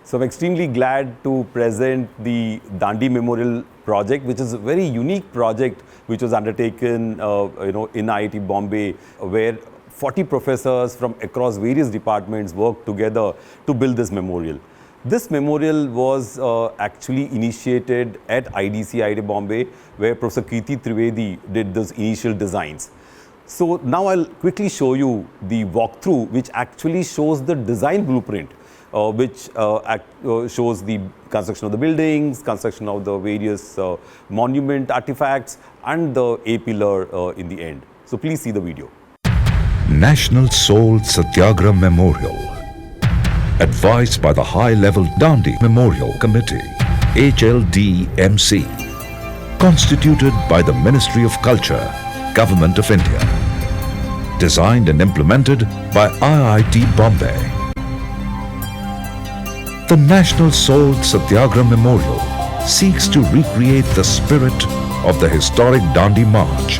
So I'm extremely glad to present the Dandi Memorial project, which is a very unique project which was undertaken in IIT Bombay, where 40 professors from across various departments worked together to build this memorial. This memorial was actually initiated at IDC, IIT Bombay, where Professor Kirti Trivedi did those initial designs. So now I'll quickly show you the walkthrough, which actually shows the design blueprint, which shows the construction of the buildings, construction of the various monument artifacts, and the A-pillar in the end. So please see the video. National Soul Satyagraha Memorial, advised by the High-Level Dandi Memorial Committee, HLDMC, constituted by the Ministry of Culture, Government of India, designed and implemented by IIT Bombay. The National Soul Satyagraha Memorial seeks to recreate the spirit of the historic Dandi March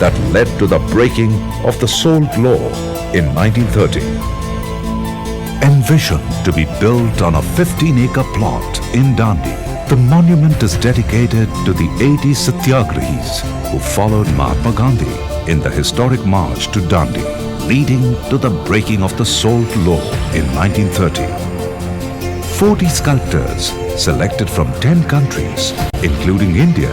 that led to the breaking of the Salt Law in 1930. Envisioned to be built on a 15-acre plot in Dandi, the monument is dedicated to the 80 Satyagrahis who followed Mahatma Gandhi in the historic march to Dandi, leading to the breaking of the Salt Law in 1930. 40 sculptors selected from 10 countries, including India,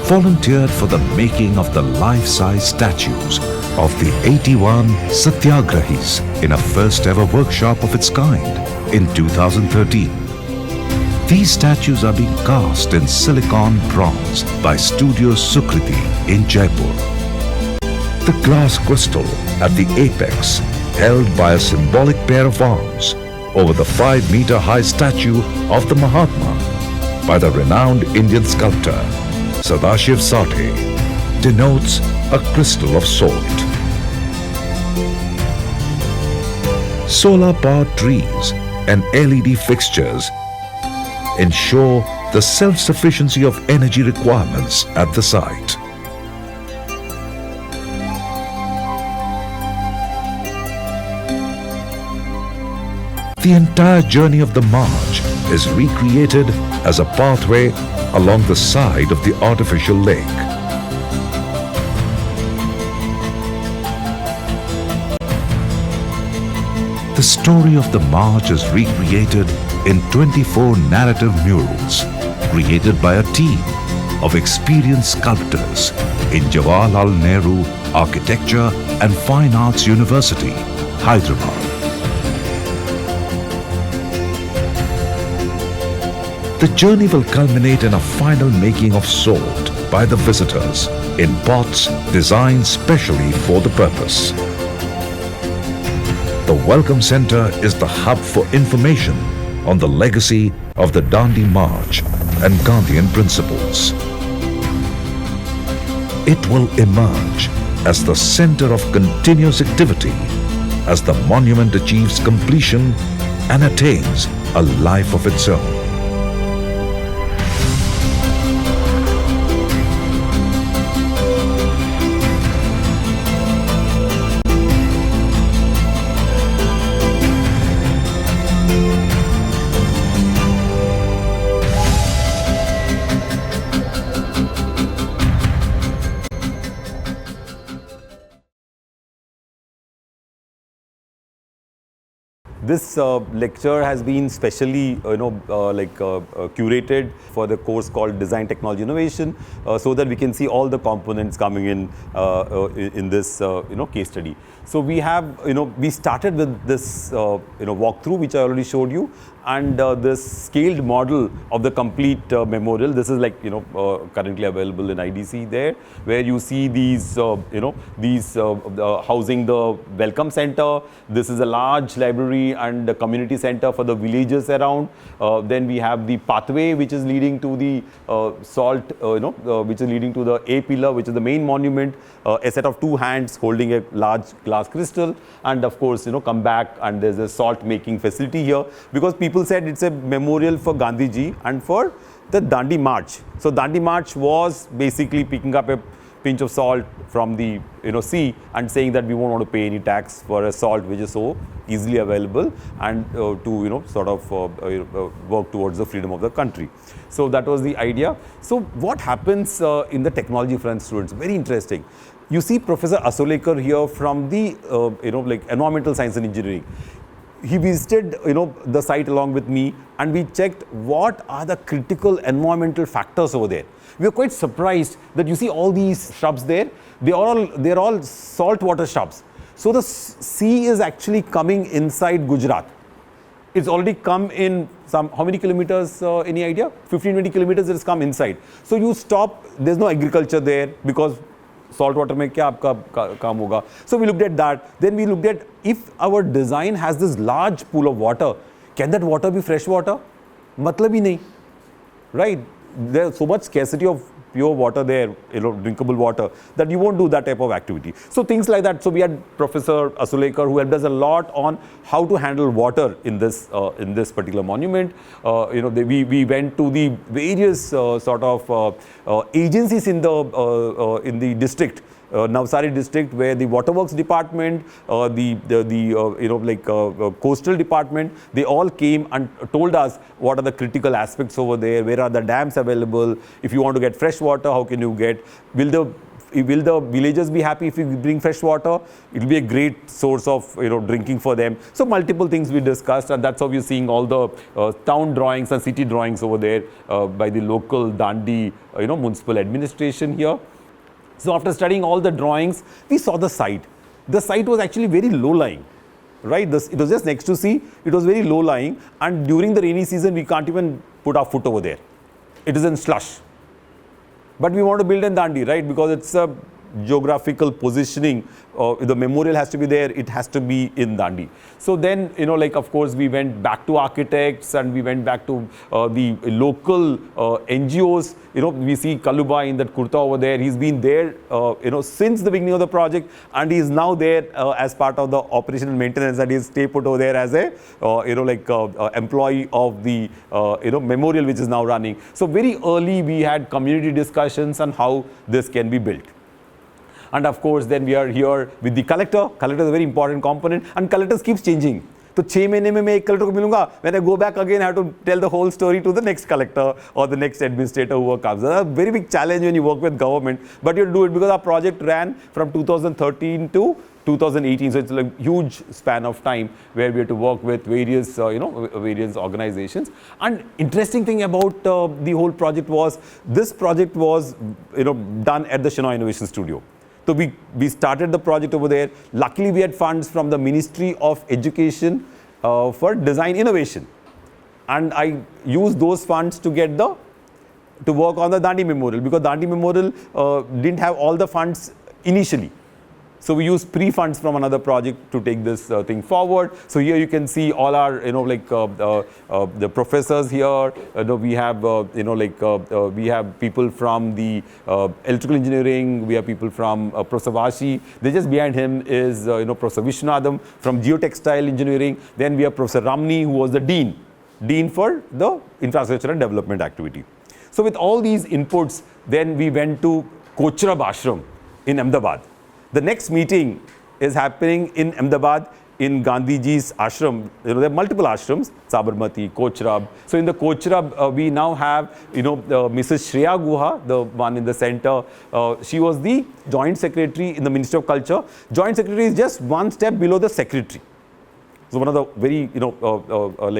volunteered for the making of the life-size statues of the 81 Satyagrahis in a first-ever workshop of its kind in 2013. These statues are being cast in silicon bronze by Studio Sukriti in Jaipur. The glass crystal at the apex, held by a symbolic pair of arms over the 5-meter-high statue of the Mahatma by the renowned Indian sculptor Sadashiv Sathe, denotes a crystal of salt. Solar-powered trees and LED fixtures ensure the self-sufficiency of energy requirements at the site. The entire journey of the march is recreated as a pathway along the side of the artificial lake. The story of the march is recreated in 24 narrative murals created by a team of experienced sculptors in Jawaharlal Nehru Architecture and Fine Arts University, Hyderabad. The journey will culminate in a final making of salt by the visitors in pots designed specially for the purpose. The Welcome Center is the hub for information on the legacy of the Dandi March and Gandhian principles. It will emerge as the center of continuous activity as the monument achieves completion and attains a life of its own. This lecture has been specially, curated for the course called Design Technology Innovation, so that we can see all the components coming in this, case study. So we have, we started with this, walkthrough, which I already showed you, and this scaled model of the complete memorial. This is like, currently available in IDC there, where you see these, housing the welcome center. This is a large library and a community center for the villages around. Then we have the pathway, which is leading to the salt, which is leading to the A-pillar, which is the main monument, a set of two hands holding a large glass crystal, and of course, come back and there's a salt making facility here, because people said it's a memorial for Gandhiji and for the Dandi March. So Dandi March was basically picking up a pinch of salt from the sea and saying that we won't want to pay any tax for a salt which is so easily available, and to sort of work towards the freedom of the country. So that was the idea. So what happens in the technology front, students? Very interesting. You see Professor Asolekar here from the environmental science and engineering. He visited the site along with me, and we checked what are the critical environmental factors over there. We were quite surprised that you see all these shrubs there. They're all saltwater shrubs. So the sea is actually coming inside Gujarat. It's already come in how many kilometers, any idea? 15-20 kilometers it has come inside. So you stop, there's no agriculture there because saltwater mein kya aapka kaam hoga. So we looked at that. Then we looked at if our design has this large pool of water, can that water be fresh water? Matlab hi nahi. Right? There's so much scarcity of pure water there, drinkable water, that you won't do that type of activity. So things like that. So we had Professor Asolekar who helped us a lot on how to handle water in this particular monument. We went to the various agencies in the district. Navsari district, where the waterworks department, coastal department, they all came and told us what are the critical aspects over there, where are the dams available, if you want to get fresh water, how can you get, will the villagers be happy if we bring fresh water? It will be a great source of drinking for them. So multiple things we discussed, and that's how you're seeing all the town drawings and city drawings over there by the local Dandi municipal administration here. So after studying all the drawings, we saw the site. The site was actually very low-lying, right? It was just next to sea. It was very low-lying, and during the rainy season, we can't even put our foot over there. It is in slush. But we want to build in Dandi, right? Because it's a geographical positioning. The memorial has to be there. It has to be in Dandi. So then, of course, we went back to architects, and we went back to the local NGOs. We see Kaluba in that kurta over there. He's been there, since the beginning of the project, and he's now there as part of the operation and maintenance, and he's stay put over there as a, employee of the, memorial, which is now running. So very early, we had community discussions on how this can be built. And of course, then we are here with the collector. Collector is a very important component, and collectors keeps changing. So 6 months mein main ek collector ko milunga. When I go back again, I have to tell the whole story to the next collector or the next administrator who comes. That's a very big challenge when you work with government, but you do it because our project ran from 2013 to 2018. So it's a huge span of time where we had to work with various, various organizations. And interesting thing about the whole project was, this project was, done at the Shenoy Innovation Studio. So we started the project over there. Luckily, we had funds from the Ministry of Education for design innovation. And I used those funds to work on the Dandi Memorial, because Dandi Memorial didn't have all the funds initially. So we used pre-funds from another project to take this thing forward. So here you can see all our, the professors here. We have, we have people from the electrical engineering. We have people from Professor Vashi. Then just behind him is, Professor Vishwanadam from geotextile engineering. Then we have Professor Ramni, who was the dean for the infrastructure and development activity. So with all these inputs, then we went to Kochrab Ashram in Ahmedabad. The next meeting is happening in Ahmedabad in Gandhiji's ashram. There are multiple ashrams, Sabarmati, Kochrab. So in the Kochrab, we now have, Mrs. Shreya Guha, the one in the center. She was the joint secretary in the Ministry of Culture. Joint secretary is just one step below the secretary. So one of the very,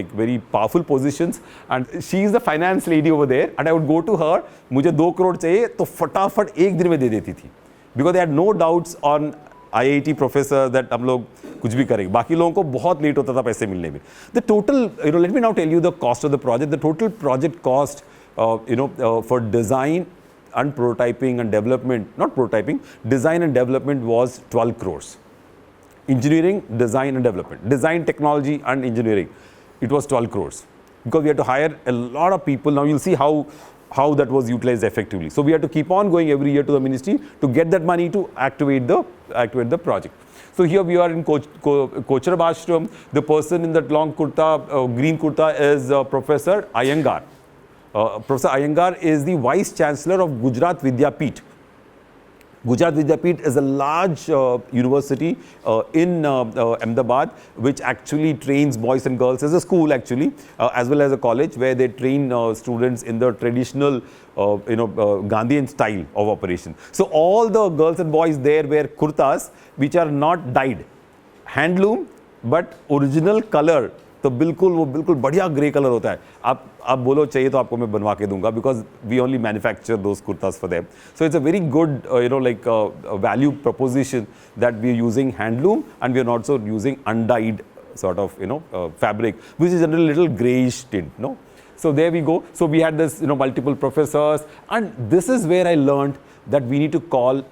very powerful positions. And she is the finance lady over there. And I would go to her, मुझे 2 crore चाहिए, तो फटाफट एक दिन में दे देती थी. Because they had no doubts on IIT professor that हम लोग कुछ भी करेंगे. बाकी लोगों को बहुत लेट होता था पैसे मिलने में. The total, let me now tell you the cost of the project. The total project cost, for design and prototyping and development, not prototyping, design and development was 12 crores. Engineering, design and development. Design, technology and engineering, it was 12 crores. Because we had to hire a lot of people. Now you'll see how that was utilized effectively. So we had to keep on going every year to the ministry to get that money to activate the project. So here we are in Kochrab Ashram. The person in that long kurta, green kurta is Professor Iyengar. Professor Iyengar is the Vice Chancellor of Gujarat Vidyapeeth. Gujarat Vidyapit is a large university in Ahmedabad, which actually trains boys and girls as a school actually, as well as a college where they train students in the traditional, Gandhian style of operation. So all the girls and boys there wear kurtas, which are not dyed, handloom, but original color. तो बिल्कुल वो बिल्कुल बढ़िया grey colour होता है. आप बोलो चाहिए तो आपको मैं बनवा के दूंगा, because we only manufacture those kurtas for them. So it's a very good value proposition that we are using handloom, and we are also using undyed sort of fabric, which is a little grayish tint. No, so there we go. So we had this multiple professors, and this is where I learned that we need to call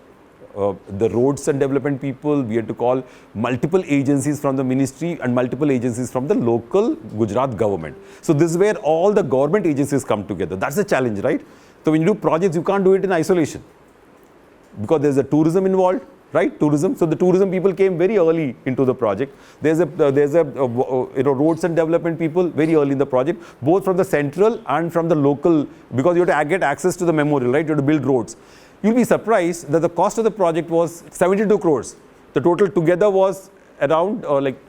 the roads and development people, we had to call multiple agencies from the ministry and multiple agencies from the local Gujarat government. So this is where all the government agencies come together. That's the challenge, right? So when you do projects, you can't do it in isolation, because there's a tourism involved, right? Tourism. So the tourism people came very early into the project. There's a roads and development people very early in the project, both from the central and from the local, because you have to get access to the memorial, right? You have to build roads. You'll be surprised that the cost of the project was 72 crores. The total together was around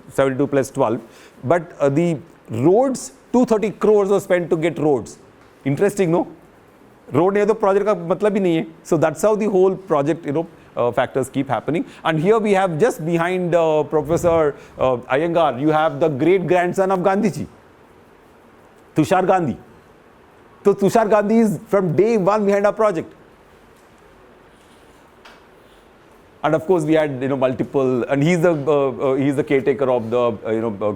72 plus 12. But the roads, 230 crores were spent to get roads. Interesting, no? Road near the project ka matlab hi nahi hai. So that's how the whole project, factors keep happening. And here we have just behind Professor Iyengar, you have the great grandson of Gandhiji, Tushar Gandhi. So Tushar Gandhi is from day one behind our project. And of course, we had multiple, and he's the caretaker of the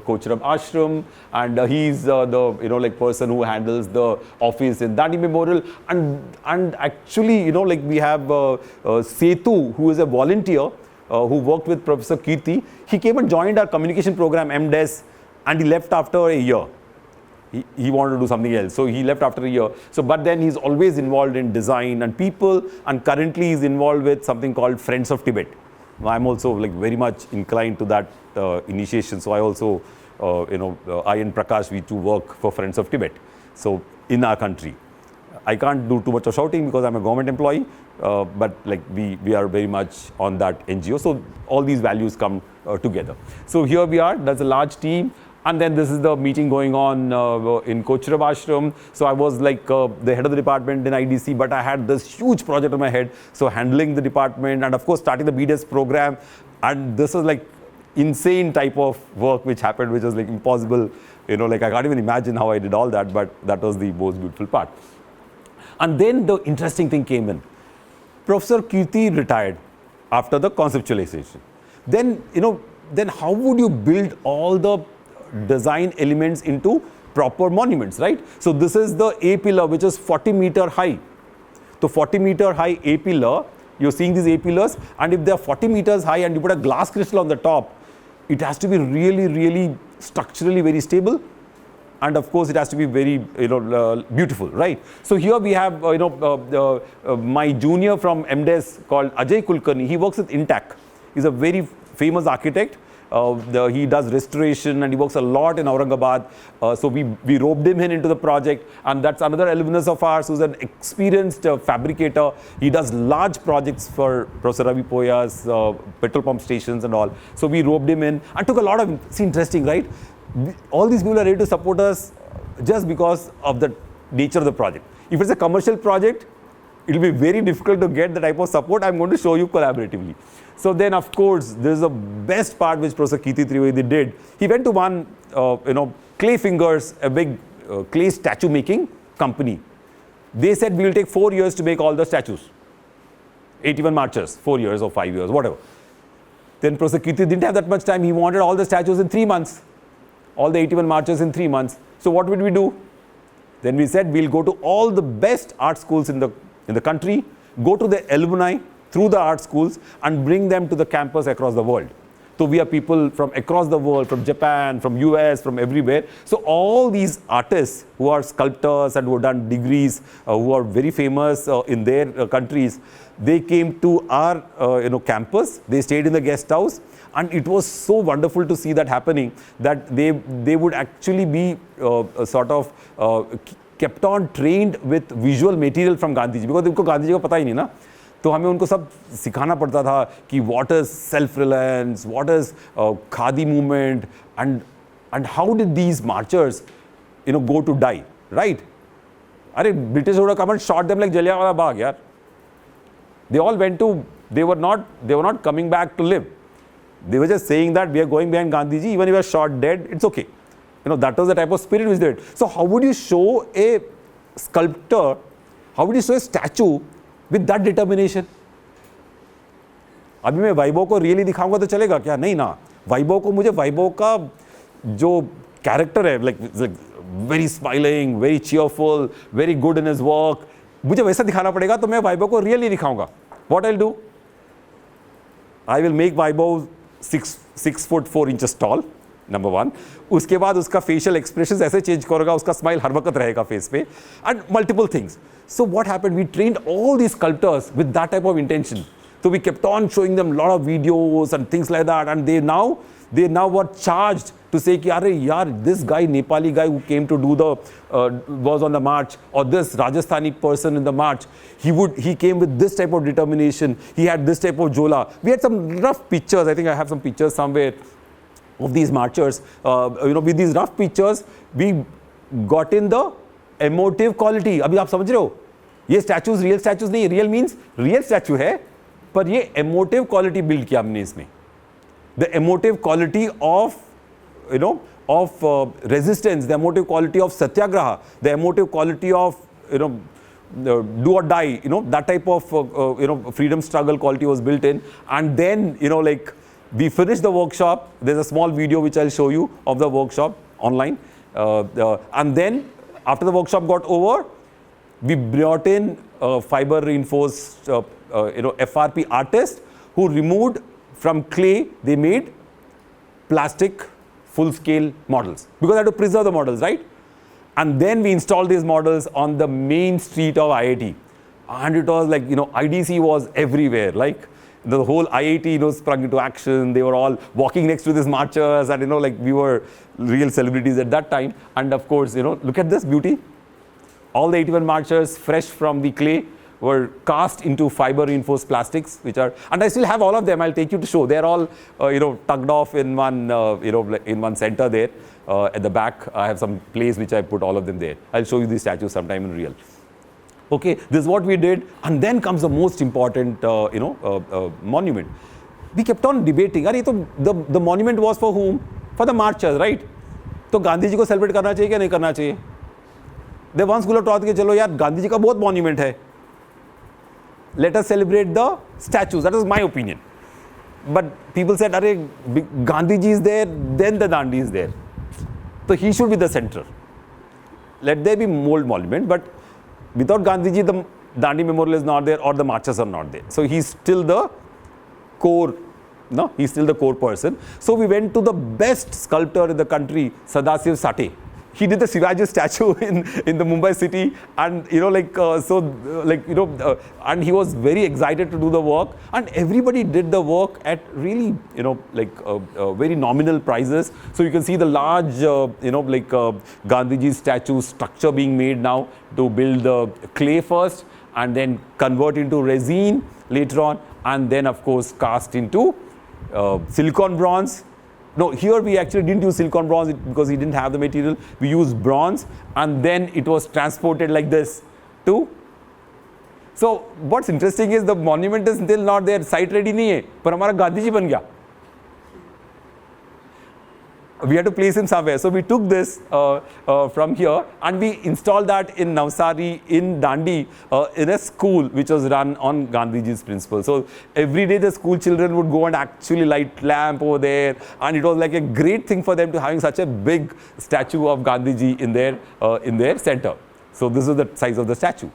Kocharam Ashram, and he's the person who handles the office in Dandi Memorial, and actually we have Setu, who is a volunteer who worked with Professor Kirti. He came and joined our communication program MDes, and he left after a year. He wanted to do something else, so he left after a year. So, but then he's always involved in design and people, and currently he's involved with something called Friends of Tibet. I'm also very much inclined to that initiation. So I also, I and Prakash, we too work for Friends of Tibet. So in our country, I can't do too much of shouting because I'm a government employee, but we are very much on that NGO. So all these values come together. So here we are. That's a large team. And then this is the meeting going on in Kocharam Ashram. So I was the head of the department in IDC, but I had this huge project on my head. So handling the department and of course starting the BDS program. And this was insane type of work which happened, which was impossible. I can't even imagine how I did all that, but that was the most beautiful part. And then the interesting thing came in. Professor Kirti retired after the conceptualization. Then, then how would you build all the design elements into proper monuments, right? So this is the A pillar, which is 40-meter high. So 40-meter high A pillar, you're seeing these A pillars, and if they're 40 meters high and you put a glass crystal on the top, it has to be really, really structurally very stable. And of course, it has to be very, beautiful, right? So here we have, my junior from MDes called Ajay Kulkarni. He works with Intac. He's a very famous architect. He does restoration and he works a lot in Aurangabad. So we roped him into the project, and that's another alumnus of ours who's an experienced fabricator. He does large projects for Professor Ravi Poya's petrol pump stations and all. So we roped him in and took a lot of, it's interesting, right? All these people are ready to support us just because of the nature of the project. If it's a commercial project, it will be very difficult to get the type of support I'm going to show you collaboratively. So then, of course, this is the best part which Professor Kirti Trivedi did. He went to one, Clay Fingers, a big clay statue making company. They said, we will take 4 years to make all the statues. 81 marchers, 4 years or 5 years, whatever. Then Professor Kirti didn't have that much time. He wanted all the statues in 3 months. All the 81 marchers in 3 months. So what would we do? Then we said, we'll go to all the best art schools in the country, go to the alumni through the art schools and bring them to the campus across the world. So we have people from across the world, from Japan, from US, from everywhere. So all these artists who are sculptors and who have done degrees, who are very famous in their countries, they came to our campus. They stayed in the guest house, and it was so wonderful to see that happening, that they would actually be kept on trained with visual material from Gandhiji, because उनको गांधी जी को पता ही नहीं ना. तो हमें उनको सब सिखाना पड़ता था कि what is self-reliance, what is Khadi movement, and how did these marchers, go to die, right? अरे British would have come and shot them like Jallianwala Bagh, यार. They all went to, they were not coming back to live. They were just saying that we are going behind Gandhiji, even if we are shot dead, it's okay. That was the type of spirit which they had. So how would you show a sculptor, how would you show a statue with that determination? अभी मैं वाइबो को really दिखाऊंगा तो चलेगा क्या? नहीं ना. वाइबो को मुझे वाइबो का जो कैरेक्टर है, like very smiling, very cheerful, very good in his work, मुझे वैसा दिखाना पड़ेगा तो मैं वाइबो को रियली दिखाऊंगा. What I'll do? I will make वाइबो 6'4" tall. Number 1. उसके बाद उसका फेशियल एक्सप्रेशन ऐसे चेंज करेगा, उसका स्माइल हर वक्त रहेगा फेस पे, and multiple things. So what happened, we trained all these sculptors with that type of intention. So we kept on showing them a lot of videos and things like that, and they now were charged to say कि अरे यार, this guy, Nepali guy who came to do was on the march, or this Rajasthani person in the march, he came with this type of determination, he had this type of jola. We had some rough pictures. I think I have some pictures somewhere of these marchers. With these rough pictures, we got in the emotive quality. अभी आप समझ रहे हो, ये statues real statues नहीं, real means real statue है, पर ये emotive quality build किया हमने इसमें. The emotive quality of resistance, the emotive quality of satyagraha, the emotive quality of do or die, that type of freedom struggle quality was built in. And then we finished the workshop. There's a small video which I'll show you of the workshop online. And then after the workshop got over, we brought in fiber reinforced FRP artists who removed from clay, they made plastic full-scale models because they had to preserve the models, right? And then we installed these models on the main street of IIT. And it was like, IDC was everywhere. Like the whole IIT, sprung into action. They were all walking next to these marchers, and, we were real celebrities at that time. And of course, look at this beauty. All the 81 marchers, fresh from the clay, were cast into fiber reinforced plastics, which are, and I still have all of them. I'll take you to show. They're all, tucked off in one, in one center there at the back. I have some place which I put all of them there. I'll show you these statues sometime in real. Okay, this is what we did, and then comes the most important, monument. We kept on debating. The monument was for whom? For the marchers, right? तो गांधी जी को celebrate करना चाहिए क्या नहीं करना चाहिए? They once school of thought कि चलो यार गांधी जी का बहुत monument है. Let us celebrate the statues. That is my opinion. But people said, "Arey, Gandhiji is there, then the Dandi is there. So he should be the center. Let there be more monument, but without Gandhiji, the Dandi memorial is not there, or the marchers are not there. So he's still the core. No, he's still the core person. So we went to the best sculptor in the country, Sadasiv Sate. He did the Shivaji statue in the Mumbai city, and and he was very excited to do the work, and everybody did the work at really very nominal prices. So you can see the large Gandhiji statue structure being made now to build the clay first, and then convert into resin later on, and then of course cast into silicon bronze. No, here we actually didn't use silicon bronze because he didn't have the material. We used bronze, and then it was transported like this to. So what's interesting is the monument is still not there, site ready नहीं है, पर हमारा गांधी जी बन गया. We had to place him somewhere. So we took this from here, and we installed that in Navsari, in Dandi, in a school which was run on Gandhiji's principle. So every day the school children would go and actually light lamp over there, and it was like a great thing for them to having such a big statue of Gandhiji in their center. So this is the size of the statue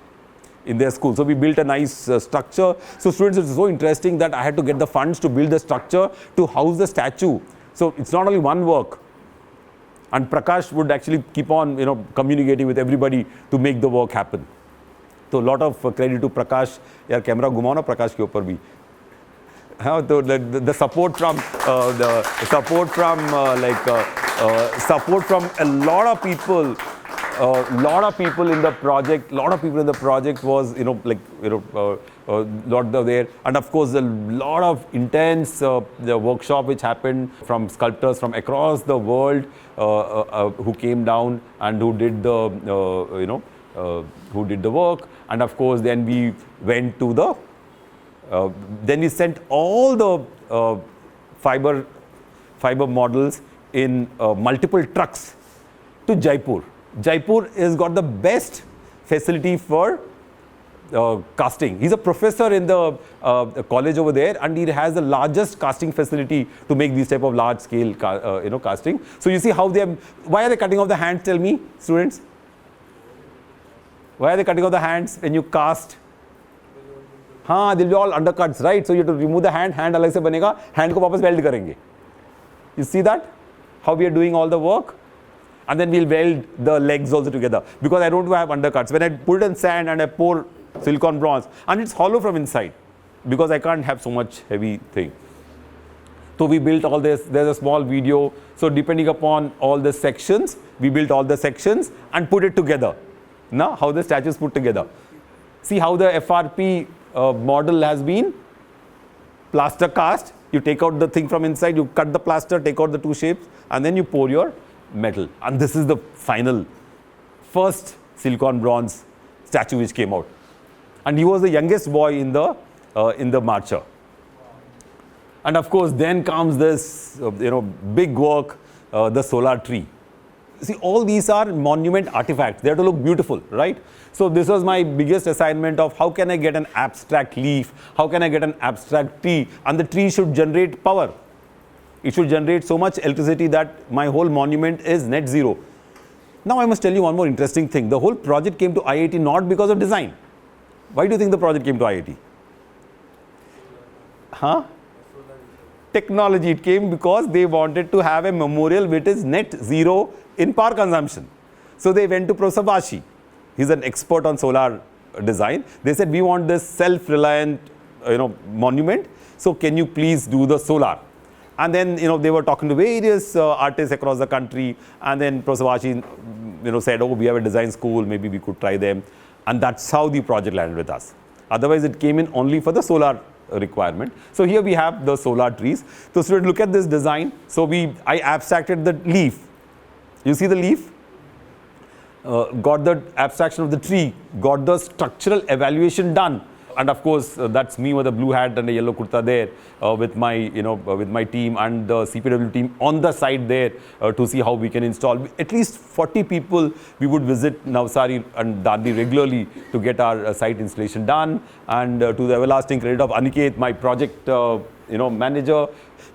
in their school. So we built a nice structure. So students, it's so interesting that I had to get the funds to build the structure to house the statue. So it's not only one work, and Prakash would actually keep on, communicating with everybody to make the work happen. So a lot of credit to Prakash. यार camera घुमाओ ना प्रकाश के ऊपर भी. हाँ, तो the support from support from a lot of people lot of people in the project. Was lot of there, and of course a lot of intense the workshop which happened from sculptors from across the world who came down and who did the who did the work. And of course then we went to the then we sent all the fiber models in multiple trucks to Jaipur. Jaipur has got the best facility for casting. He's a professor in the college over there, and he has the largest casting facility to make these type of large scale casting. So you see how why are they cutting off the hands? Tell me, students. Why are they cutting off the hands when you cast? They'll be all undercuts, right? So you have to remove the hand alag se banega, hand ko wapas weld karenge. You see that? How we are doing all the work? And then we'll weld the legs also together, because I don't have undercuts. When I put in sand and I pour silicon bronze, and it's hollow from inside, because I can't have so much heavy thing. So we built all this. There's a small video. So depending upon all the sections, we built all the sections and put it together. Now how the statue is put together. See how the FRP model has been plaster cast. You take out the thing from inside, you cut the plaster, take out the two shapes, and then you pour your metal. And this is the final first silicon bronze statue which came out. And he was the youngest boy in the marcher. And of course then comes this big work, the solar tree. See, all these are monument artifacts. They have to look beautiful, right? So this was my biggest assignment of how can I get an abstract leaf, how can I get an abstract tree, and the tree should generate power. It should generate so much electricity that my whole monument is net zero. Now I must tell you one more interesting thing. The whole project came to IIT not because of design. Why do you think the project came to IIT? Technology. It came because they wanted to have a memorial which is net zero in power consumption. So they went to Professor Vashi. He's an expert on solar design. They said, we want this self-reliant monument. So can you please do the solar? And then they were talking to various artists across the country. And then Professor Vashi said, oh, we have a design school, maybe we could try them. And that's how the project landed with us. Otherwise, it came in only for the solar requirement. So here we have the solar trees. So students, look at this design. So I abstracted the leaf. You see the leaf? Got the abstraction of the tree, got the structural evaluation done. And of course, that's me with a blue hat and a yellow kurta there with my team and the CPW team on the side there to see how we can install. At least 40 people we would visit Navsari and Dandi regularly to get our site installation done. And to the everlasting credit of Aniket, my project manager,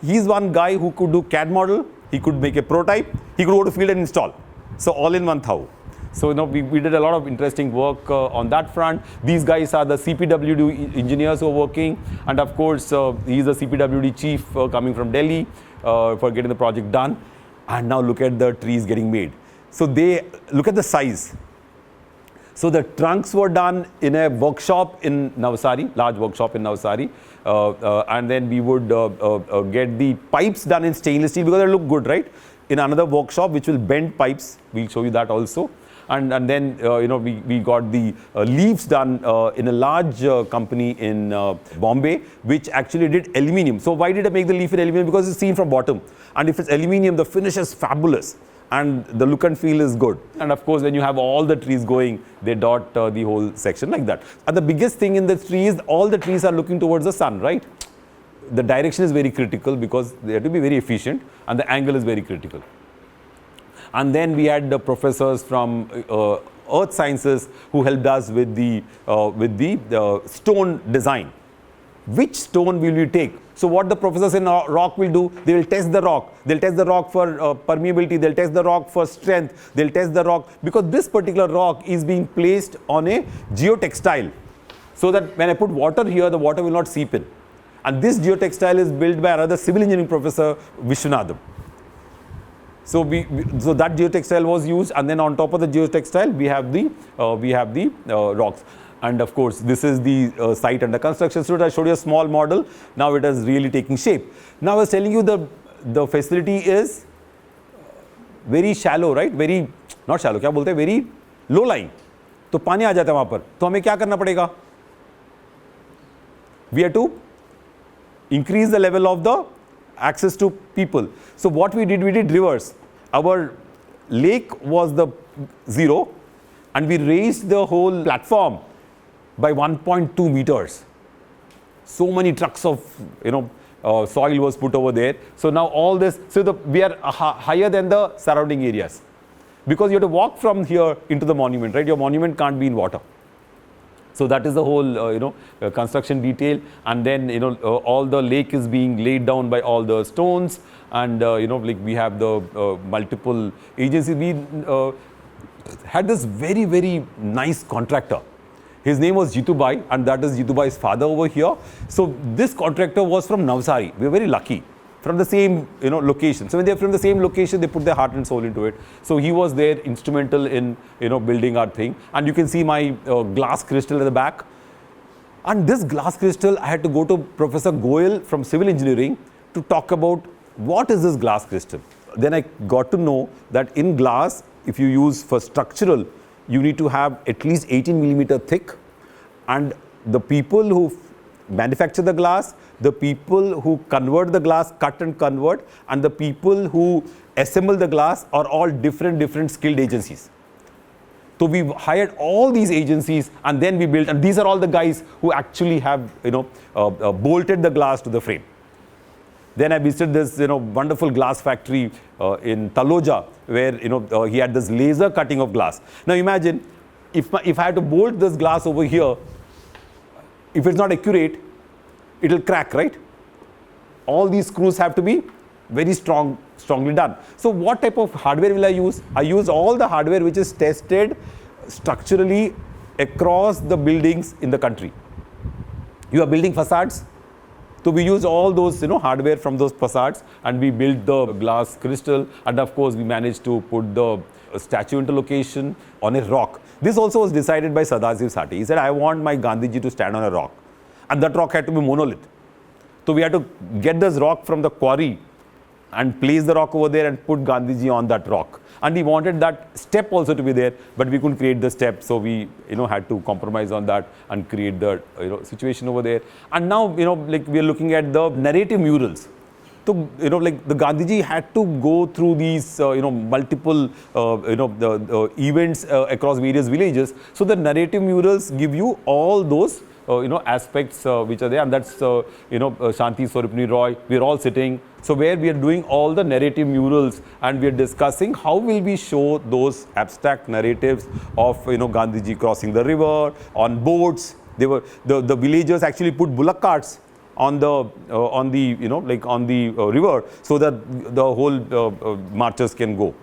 he's one guy who could do CAD model, he could make a prototype, he could go to field and install. So all in one thou. So we did a lot of interesting work on that front. These guys are the CPWD engineers who are working, and of course he's the CPWD chief coming from Delhi for getting the project done. And now look at the trees getting made. So look at the size. So the trunks were done in a workshop in Navsari, large workshop in Navsari, and then we would get the pipes done in stainless steel because they look good, right? In another workshop which will bend pipes. We'll show you that also. And then we got the leaves done in a large company in Bombay, which actually did aluminium. So why did I make the leaf in aluminium? Because it's seen from bottom, and if it's aluminium, the finish is fabulous and the look and feel is good. And of course, when you have all the trees going, they dot the whole section like that. And the biggest thing in the trees, all the trees are looking towards the sun, right? The direction is very critical because they have to be very efficient, and the angle is very critical. And then we had the professors from earth sciences who helped us with the stone design. Which stone will we take? So what the professors in rock will do, they will test the rock. They'll test the rock for permeability. They'll test the rock for strength. They'll test the rock because this particular rock is being placed on a geotextile. So that when I put water here, the water will not seep in. And this geotextile is built by another civil engineering professor, Vishwanathan. So so that geotextile was used, and then on top of the geotextile we have the rocks. And of course, this is the site under construction. So I showed you a small model. Now it is really taking shape. Now I was telling you the facility is very shallow, right? Very not shallow, क्या बोलते हैं, very low lying, तो पानी आ जाता है वहां पर, तो हमें क्या करना पड़ेगा, we have to increase the level of the access to people. So what we did reverse. Our lake was the zero and we raised the whole platform by 1.2 meters. So many trucks of soil was put over there. So now all this, so we are higher than the surrounding areas, because you have to walk from here into the monument, right? Your monument can't be in water. So that is the whole, construction detail, and then all the lake is being laid down by all the stones, and like we have the multiple agencies. We had this very, very nice contractor. His name was Jitu Bhai, and that is Jitu Bhai's father over here. So this contractor was from Navsari. We were very lucky. From the same location. So when they're from the same location, they put their heart and soul into it. So he was there, instrumental in building our thing. And you can see my glass crystal at the back. And this glass crystal, I had to go to Professor Goyal from Civil Engineering to talk about what is this glass crystal. Then I got to know that in glass, if you use for structural, you need to have at least 18 millimeter thick. And the people who manufacture the glass, the people who convert the glass, cut and convert, and the people who assemble the glass are all different skilled agencies. So we hired all these agencies, and then we built, and these are all the guys who actually have bolted the glass to the frame. Then I visited this wonderful glass factory in Taloja, where he had this laser cutting of glass. Now imagine if I had to bolt this glass over here, if it's not accurate, it will crack, right? All these screws have to be very strongly done. So what type of hardware will I use? I use all the hardware which is tested structurally across the buildings in the country. You are building facades, so we use all those hardware from those facades, and we built the glass crystal, and of course we managed to put the statue into location on a rock. This also was decided by Sadasiv Sati. He said, I want my Gandhiji to stand on a rock. And that rock had to be monolith. So we had to get this rock from the quarry and place the rock over there and put Gandhiji on that rock. And he wanted that step also to be there, but we couldn't create the step. So we had to compromise on that and create the situation over there. And now like we are looking at the narrative murals. So like the Gandhiji had to go through these multiple the events across various villages. So the narrative murals give you all those aspects which are there, and that's Shanti Swarupini Roy. We are all sitting. So where we are doing all the narrative murals, and we are discussing how will we show those abstract narratives of Gandhiji crossing the river on boats. They were the villagers actually put bullock carts on the river, so that the whole marchers can go.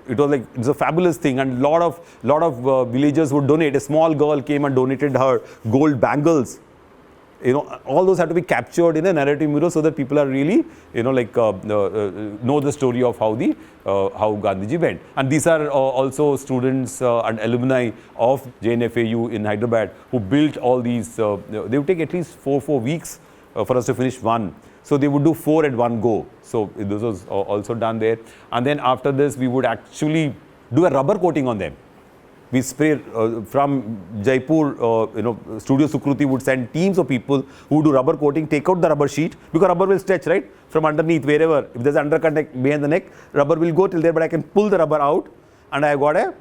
It was like, it's a fabulous thing, and lot of villagers would donate. A small girl came and donated her gold bangles. All those have to be captured in a narrative mural, so that people are really know the story of how Gandhiji went. And these are also students and alumni of JNFAU in Hyderabad who built all these. They would take at least four weeks for us to finish one. So they would do 4 at one go. So this was also done there. And then after this, we would actually do a rubber coating on them. We spray from Jaipur, Studio Sukruti would send teams of people who do rubber coating, take out the rubber sheet, because rubber will stretch, right? From underneath, wherever. If there's undercut behind the neck, rubber will go till there, but I can pull the rubber out. And I got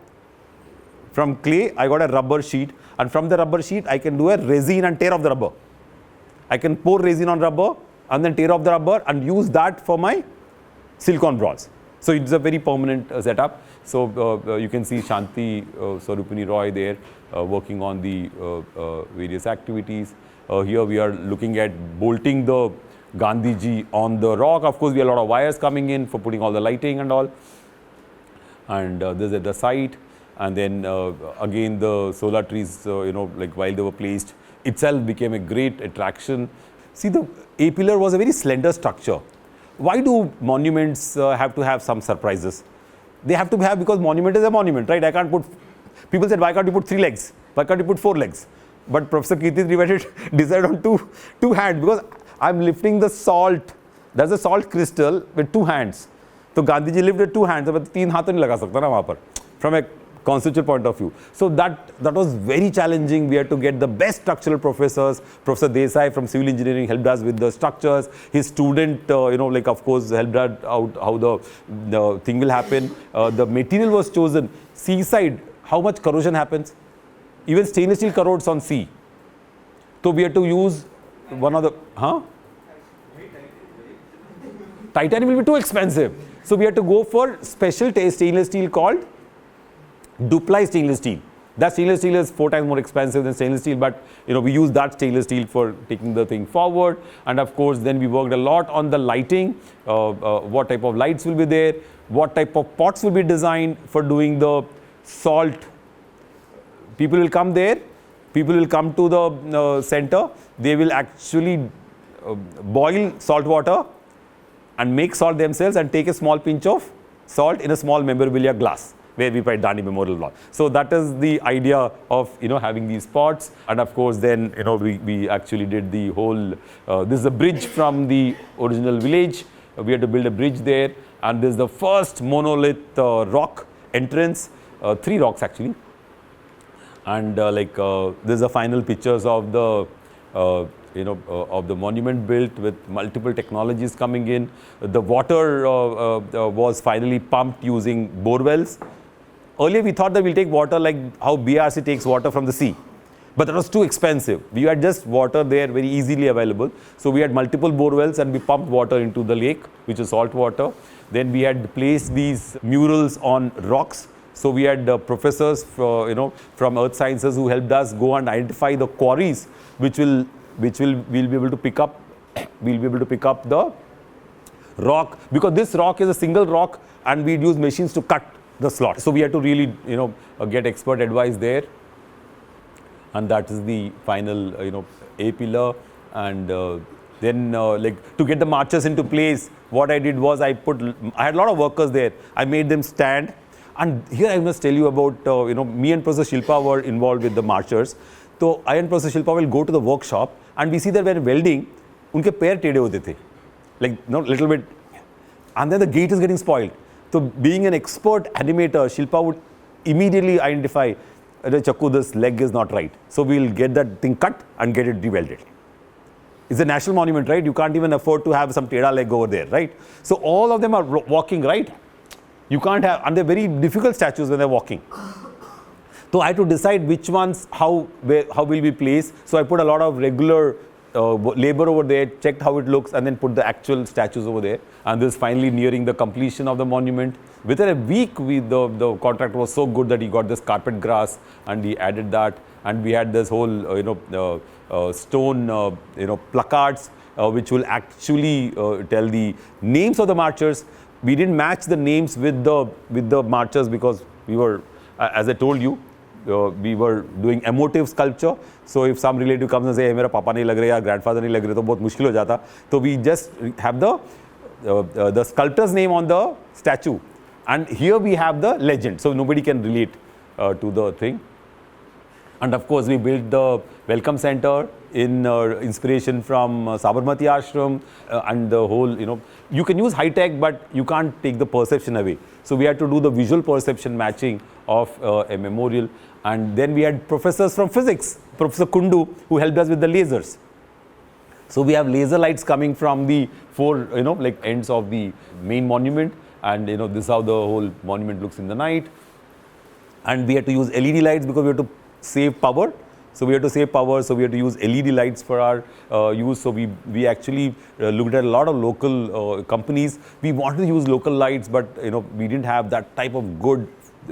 from clay, I got a rubber sheet. And from the rubber sheet, I can do a resin and tear off the rubber. I can pour resin on rubber and then tear off the rubber and use that for my silicone bronze. So it's a very permanent setup. So you can see Shanti Swarupini Roy there working on the various activities. Here we are looking at bolting the Gandhiji on the rock. Of course, we have a lot of wires coming in for putting all the lighting and all. And this is at the site. And then again the solar trees, like while they were placed, itself became a great attraction. See, the A-pillar was a very slender structure. Why do monuments have to have some surprises? They have to have, because monument is a monument, right? I can't put, people said, why can't you put 3 legs? Why can't you put 4 legs? But Professor Kirti Tripathi decided on two hands, because I'm lifting the salt. There's a salt crystal with 2 hands. So Gandhiji lived with 2 hands, but 3 हाथ तो नहीं लगा सकता ना वहाँ पर. from a conceptual point of view. So that was very challenging. We had to get the best structural professors. Professor Desai from civil engineering helped us with the structures. His student, of course, helped us out how the thing will happen. The material was chosen. Seaside, how much corrosion happens? Even stainless steel corrodes on sea. So we had to use one of the, Titanium will be too expensive. So we had to go for special stainless steel called dupli stainless steel. That stainless steel is 4 times more expensive than stainless steel, but we use that stainless steel for taking the thing forward. And of course, then we worked a lot on the lighting, what type of lights will be there, what type of pots will be designed for doing the salt. People will come there, people will come to the center, they will actually boil salt water and make salt themselves and take a small pinch of salt in a small memorabilia glass, where we write Dandi Memorial Block. So that is the idea of having these pots. And of course then we actually did the whole, this is a bridge from the original village. We had to build a bridge there, and this is the first monolith rock entrance, 3 rocks actually. And this is the final pictures of the of the monument built with multiple technologies coming in. The water was finally pumped using bore wells. Earlier we thought that we'll take water like how BRC takes water from the sea, but that was too expensive. We had just water there very easily available. So we had multiple bore wells and we pumped water into the lake, which is salt water. Then we had placed these murals on rocks. So we had professors from earth sciences who helped us go and identify the quarries we'll be able to pick up. We'll be able to pick up the rock, because this rock is a single rock and we'd use machines to cut the slot. So we had to really get expert advice there. And that is the final A pillar. And then to get the marchers into place, what I did was I had a lot of workers there. I made them stand. And here I must tell you about, me and Professor Shilpa were involved with the marchers. So I and Professor Shilpa will go to the workshop and we see that when welding, unke pair tede hote the, like little bit, and then the gate is getting spoiled. So being an expert animator, Shilpa would immediately identify, Chakku, this leg is not right. So we'll get that thing cut and get it re-welded. It's a national monument, right? You can't even afford to have some teda leg over there, right? So all of them are walking, right? You can't have, and they're very difficult statues when they're walking. So I had to decide which ones, how will we place. So I put a lot of regular labor over there, checked how it looks, and then put the actual statues over there. And this is finally nearing the completion of the monument. Within a week, the contractor was so good that he got this carpet grass and he added that. And we had this whole stone placards which will actually tell the names of the marchers. We didn't match the names with the marchers because we were, as I told you, we were doing emotive sculpture. So if some relative comes and say, hey, मेरा पापा नहीं लग रहा, grandfather नहीं लग रहा, तो बहुत मुश्किल हो जाता. So we just have the sculptor's name on the statue, and here we have the legend, so nobody can relate to the thing. And of course, we built the welcome center in inspiration from Sabarmati Ashram and the whole, you can use high tech, but you can't take the perception away. So we had to do the visual perception matching of a memorial. And then we had professors from physics, Professor Kundu, who helped us with the lasers. So we have laser lights coming from the 4, ends of the main monument. And, this is how the whole monument looks in the night. And we had to use LED lights because we had to save power. So we had to save power, so we had to use LED lights for our use. So we actually looked at a lot of local companies. We wanted to use local lights, but we didn't have that type of good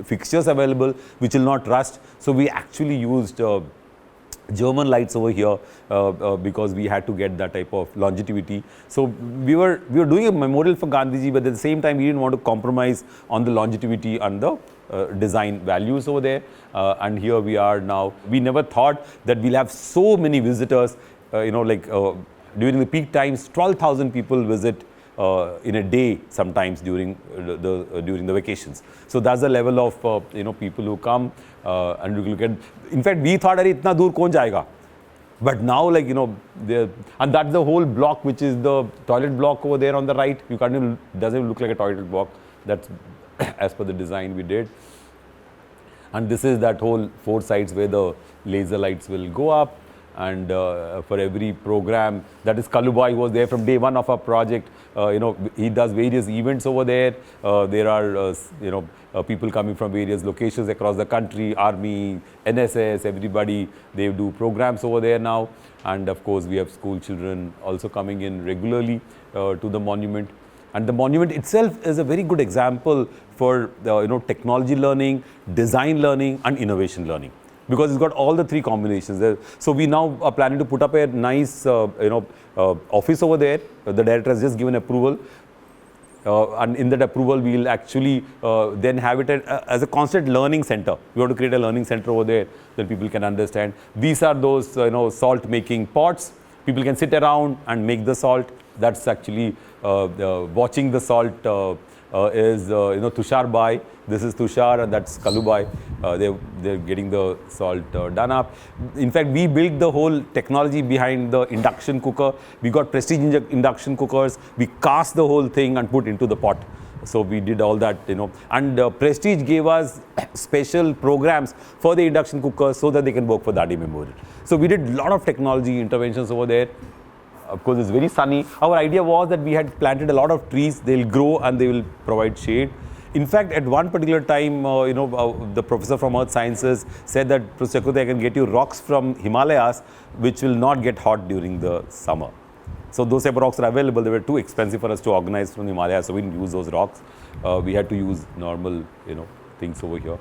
fixtures available which will not rust. So we actually used German lights over here because we had to get that type of longevity. So we were doing a memorial for Gandhiji, but at the same time we didn't want to compromise on the longevity and the design values over there. And here we are now. We never thought that we'll have so many visitors. During the peak times, 12,000 people visit in a day sometimes during the vacations. So that's the level of people who come and look at. In fact, we thought, "Arey, itna dur kaun jayega?" But now, and that's the whole block, which is the toilet block over there on the right. You can't even, doesn't even look like a toilet block. That's as per the design we did. And this is that whole 4 sides where the laser lights will go up. And for every program, that is Kalubai, who was there from day one of our project. He does various events over there. There are, people coming from various locations across the country, Army, NSS, everybody, they do programs over there now. And of course, we have school children also coming in regularly to the monument. And the monument itself is a very good example for technology learning, design learning, and innovation learning, because it's got all the 3 combinations there. So we now are planning to put up a nice office over there. The director has just given approval. And in that approval, we will actually then have it as a constant learning center. We want to create a learning center over there that people can understand. These are those salt making pots. People can sit around and make the salt. That's actually watching the salt is Tushar Bai. This is Tushar and that's Kalubai. They're getting the salt done up. In fact, we built the whole technology behind the induction cooker. We got prestige induction cookers. We cast the whole thing and put into the pot. So we did all that, And Prestige gave us special programs for the induction cookers so that they can work for Dandi Memorial. So we did a lot of technology interventions over there. Of course, it's very sunny. Our idea was that we had planted a lot of trees. They'll grow and they will provide shade. In fact, at one particular time, the professor from Earth Sciences said that, Professor Chakravarti, I can get you rocks from Himalayas, which will not get hot during the summer. So those type of rocks are available. They were too expensive for us to organize from the Himalayas, so we didn't use those rocks. We had to use normal, things over here.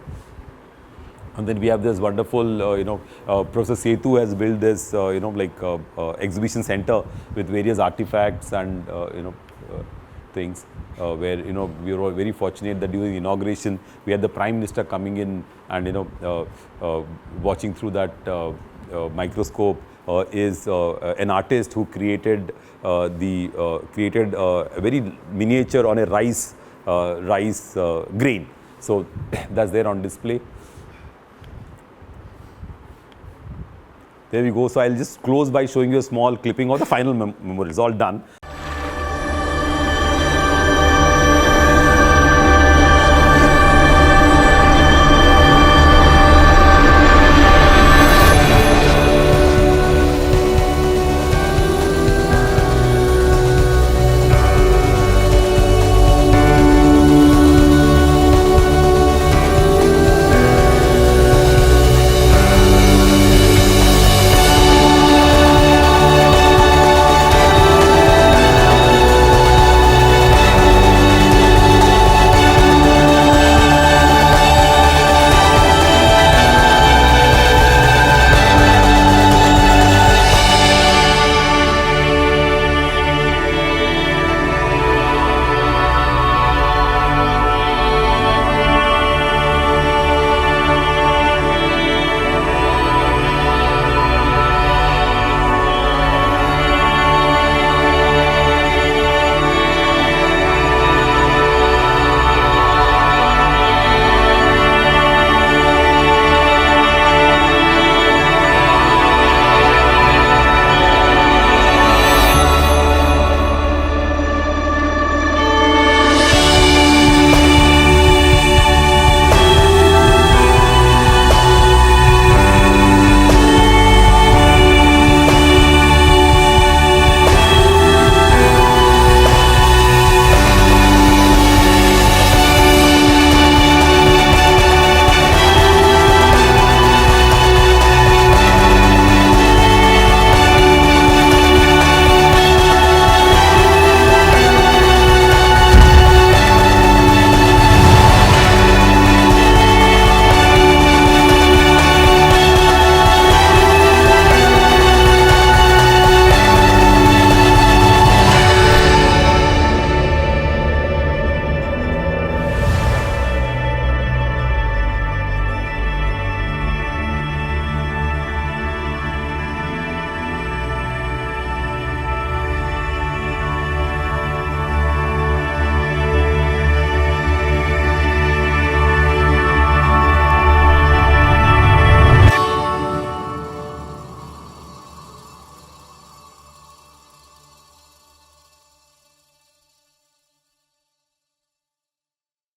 And then we have this wonderful, Professor Setu has built this, exhibition center with various artifacts and, things. Where we were very fortunate that during the inauguration we had the Prime Minister coming in and watching through that microscope is an artist who created a very miniature on a rice grain. So that's there on display. There we go. So I'll just close by showing you a small clipping of the final memorial. It's all done.